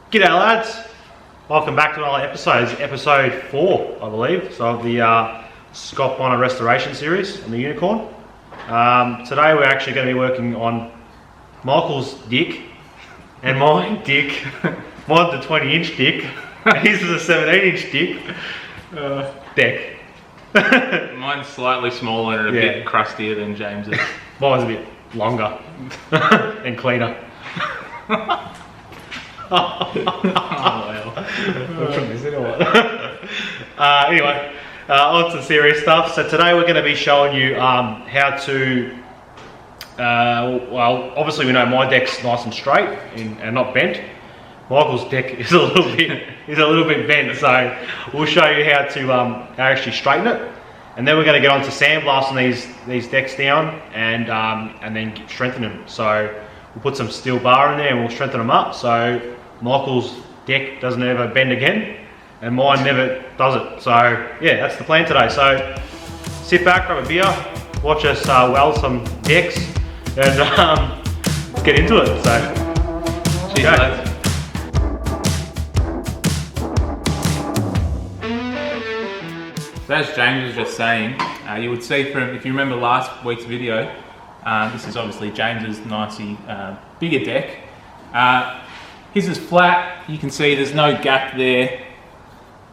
G'day lads, welcome back to another episode. It's episode 4, I believe, so of the Scott Bonnar Restoration series on the Unicorn. Today we're actually going to be working on Michael's dick and my dick. Mine's a 20-inch dick, and his is a 17-inch dick deck. Mine's slightly smaller and a bit crustier than James's. Mine's a bit longer and cleaner. Oh well. Anyway, on to serious stuff. So today we're going to be showing you how to, well, obviously we know my deck's nice and straight and not bent. Michael's deck is a little bit bent, so we'll show you how to actually straighten it, and then we're going to get on to sandblasting these decks down and then strengthen them. So we'll put some steel bar in there and we'll strengthen them up so Michael's deck doesn't ever bend again and mine never does it. So yeah, that's the plan today. So sit back, grab a beer, watch us weld some decks, and let's get into it. So cheers, lads. So as James was just saying, you would see from, if you remember last week's video, this is obviously James's nicey bigger deck. His is flat. You can see there's no gap there,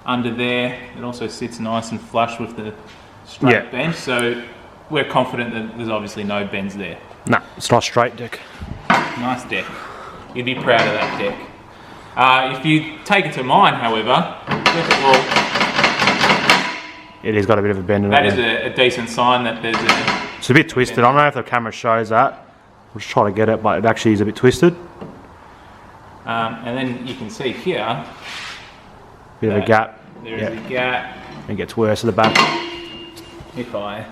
under there. It also sits nice and flush with the straight bench. So we're confident that there's obviously no bends there. No, it's not a straight deck. Nice deck. You'd be proud of that deck. If you take it to mine, however, look at all. It has got a bit of a bend in it. That is a decent sign that there's a... It's a bit twisted. I don't know if the camera shows that. We'll just try to get it, but it actually is a bit twisted. And then you can see here... Bit of a gap. There is a gap. It gets worse at the back. If I...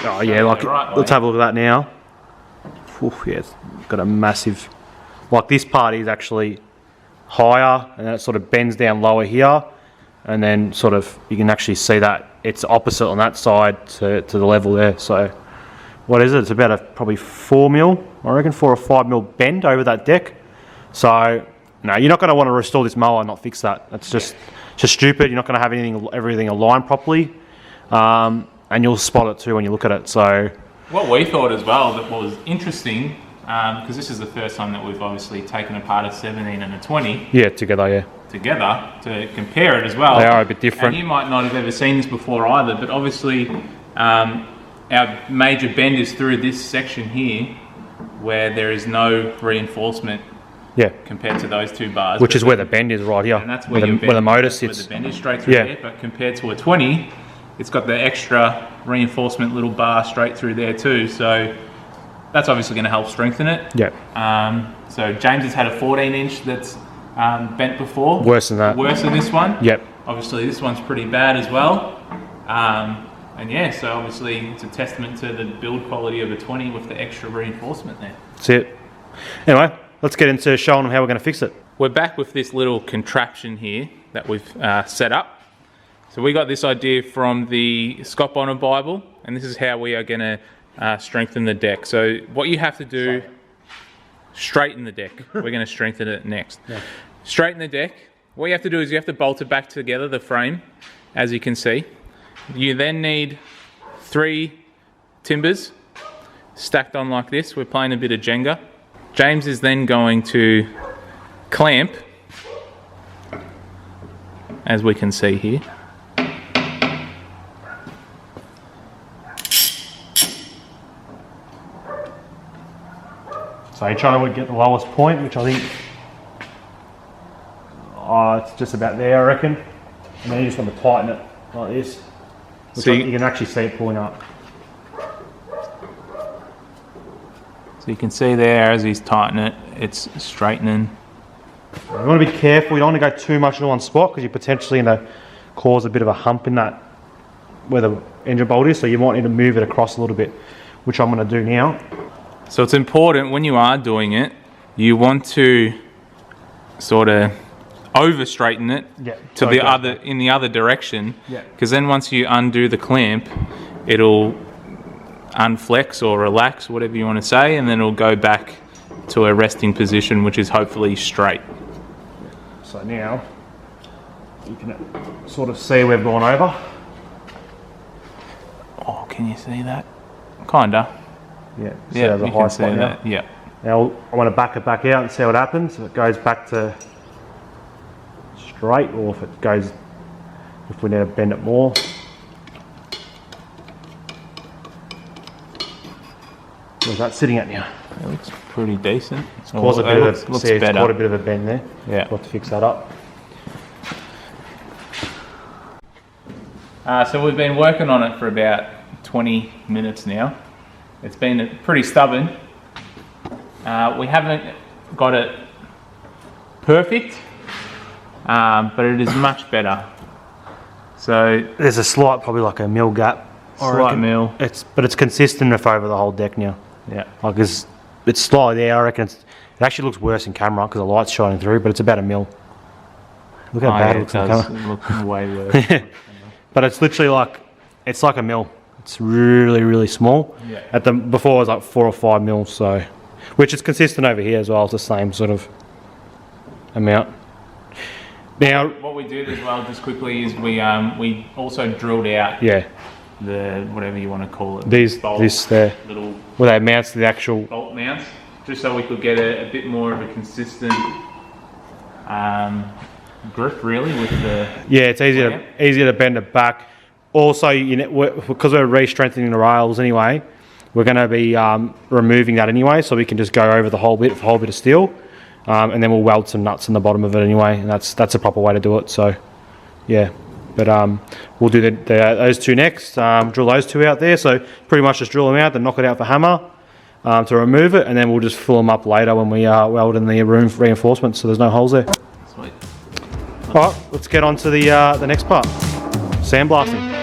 Oh yeah, like, let's have a look at that now. Oof, yeah, it's got a massive... Like this part is actually higher, and then it sort of bends down lower here. And then sort of, you can actually see that it's opposite on that side to the level there. So, what is it? It's about a probably 4 mil, I reckon, 4 or 5 mil bend over that deck. So, no, you're not going to want to restore this mower and not fix that. That's just stupid. You're not going to have everything aligned properly. And you'll spot it too when you look at it. So, what we thought as well that was interesting, because this is the first time that we've obviously taken apart a 17 and a 20. Yeah, together to compare it as well. They are a bit different. And you might not have ever seen this before either, but obviously our major bend is through this section here where there is no reinforcement compared to those two bars. Which is where the bend is right here. And that's where, where the motor sits. Where the bend is straight through there, but compared to a 20, it's got the extra reinforcement little bar straight through there too. So that's obviously going to help strengthen it. Yeah. So James has had a 14-inch that's bent before. Worse than that. Worse than this one. Yep. Obviously this one's pretty bad as well. And yeah, so obviously it's a testament to the build quality of a 20 with the extra reinforcement there. That's it. Anyway, let's get into showing them how we're going to fix it. We're back with this little contraption here that we've set up. So we got this idea from the Scott Bonnar Bible, and this is how we are going to strengthen the deck. So what you have to do, straighten the deck. We're going to strengthen it next. Yeah. Straighten the deck. What you have to do is you have to bolt it back together, the frame, as you can see. You then need 3 timbers stacked on like this. We're playing a bit of Jenga. James is then going to clamp, as we can see here. So you're trying to get the lowest point, which I think, it's just about there, I reckon. And then you just want to tighten it like this. So you can actually see it pulling up. So you can see there, as he's tightening it, it's straightening. You want to be careful. You don't want to go too much in one spot because you're potentially going to cause a bit of a hump in that where the engine bolt is. So you might need to move it across a little bit, which I'm going to do now. So it's important when you are doing it, you want to sort of over straighten it to the other in the other direction, because then once you undo the clamp, it'll unflex or relax, whatever you want to say, and then it'll go back to a resting position, which is hopefully straight. So now you can sort of see we've gone over. Oh, can you see that? Kinda. Yeah, Yeah, the you high can spot see now. that. Yeah. Now I want to back it back out and see what happens. If it goes back to straight, or if we need to bend it more. Where's that sitting at now? It looks pretty decent. It's Quite a bit of looks it's better. quite a bit of a bend there. Yeah. We'll have to fix that up. So we've been working on it for about 20 minutes now. It's been pretty stubborn. We haven't got it perfect, but it is much better. So There's a slight, probably like a mil gap. I slight reckon. mill. But it's consistent enough over the whole deck now. Yeah. Like it's slightly there. I reckon it actually looks worse in camera because the light's shining through. But it's about a mil. Look how bad it looks in camera. It looks way worse. But it's literally like a mil. It's really, really small. Yeah. Before it was like 4 or 5 mils, so which is consistent over here as well. It's the same sort of amount. Now, what we did as well, just quickly, is we also drilled out yeah, the whatever you want to call it. this there, Little where they mounts to the actual. bolt mounts, just so we could get a bit more of a consistent grip, really, with the. Yeah, it's easier to bend it back. Also, because we're re-strengthening the rails anyway, we're going to be removing that anyway, so we can just go over the whole bit of steel, and then we'll weld some nuts in the bottom of it anyway, and that's a proper way to do it. So, yeah, but we'll do those two next. Drill those two out there. So pretty much just drill them out, then knock it out with a hammer to remove it, and then we'll just fill them up later when we weld in the reinforcements, so there's no holes there. Sweet. All right, let's get on to the next part, sandblasting.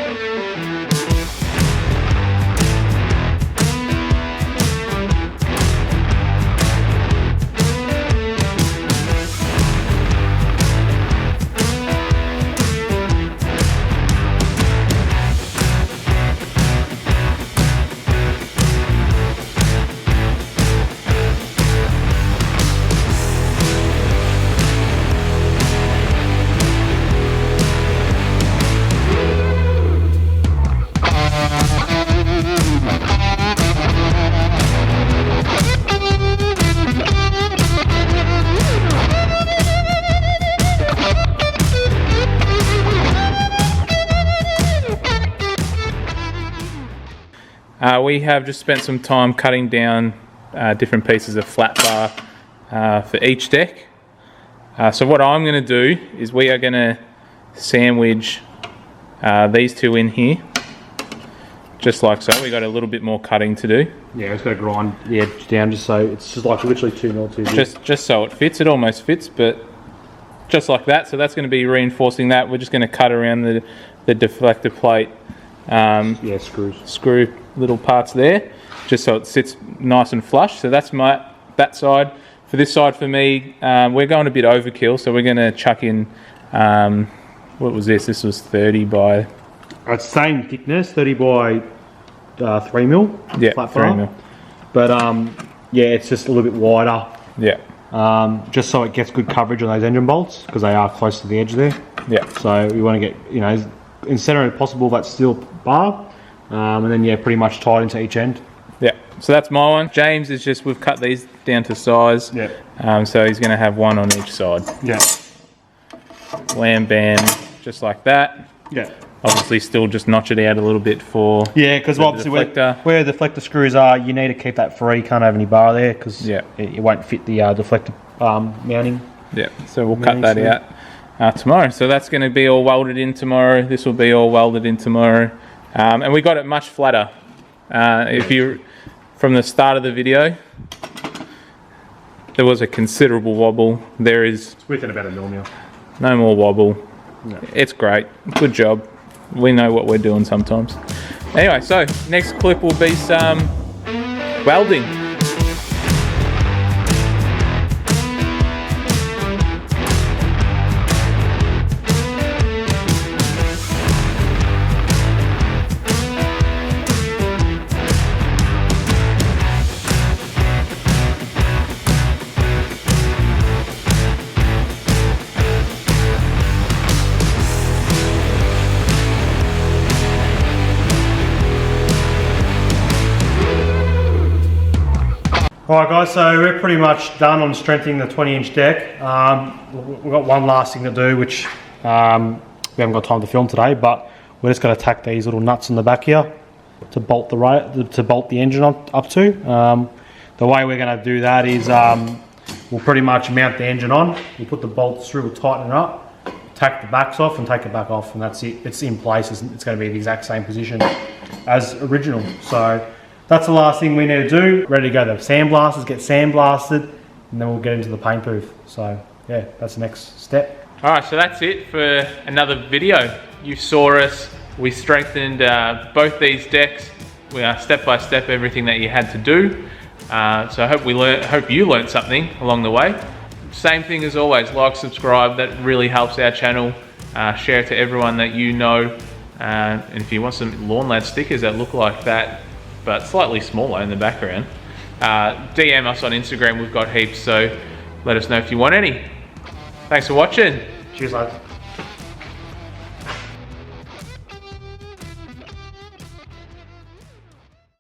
We have just spent some time cutting down different pieces of flat bar for each deck. So what I'm going to do is we are going to sandwich these two in here, just like so. We got a little bit more cutting to do. Yeah, it's got to grind the edge down just so it's just like literally 2 mil too big. Just so it fits. It almost fits, but just like that. So that's going to be reinforcing that. We're just going to cut around the deflector plate. Yeah, screw Little parts there, just so it sits nice and flush. So that's that side. For this side, for me, we're going a bit overkill, so we're going to chuck in. What was this? This was 30 by. It's same thickness, 30 by 3 mil. Yeah, flat 3 bar. mil. But yeah, it's just a little bit wider. Yeah. Just so it gets good coverage on those engine bolts because they are close to the edge there. Yeah. So we want to get in center if possible that steel bar. And then yeah, pretty much tied into each end. Yeah, so that's my one. James is just, we've cut these down to size. Yeah. So he's going to have one on each side. Yeah. Wham bam, just like that. Yeah. Obviously still just notch it out a little bit for Yeah, because obviously where the deflector screws are, you need to keep that free. You can't have any bar there because it won't fit the deflector mounting. Yeah, so we'll cut that out tomorrow. So that's going to be all welded in tomorrow. This will be all welded in tomorrow. And we got it much flatter. If you, from the start of the video, there was a considerable wobble. There is It's within about a mil now. no more wobble. No. It's great. Good job. We know what we're doing sometimes. Anyway, so next clip will be some welding. Alright guys, so we're pretty much done on strengthening the 20-inch deck. We've got one last thing to do, which we haven't got time to film today, but we're just going to tack these little nuts in the back here to bolt the engine up to. The way we're going to do that is we'll pretty much mount the engine on, we'll put the bolts through, we'll tighten it up, tack the backs off and take it back off, and that's it. It's in place, it's going to be the exact same position as original. So that's the last thing we need to do. Ready to go. The sandblasters get sandblasted, and then we'll get into the paint booth. So yeah, that's the next step. All right, so that's it for another video. You saw us. We strengthened both these decks. We are step by step everything that you had to do. So I hope you learned something along the way. Same thing as always. Like, subscribe. That really helps our channel. Share it to everyone that you know. And if you want some LawnLads stickers that look like that, but slightly smaller in the background, DM us on Instagram. We've got heaps, so let us know if you want any. Thanks for watching. Cheers, lads.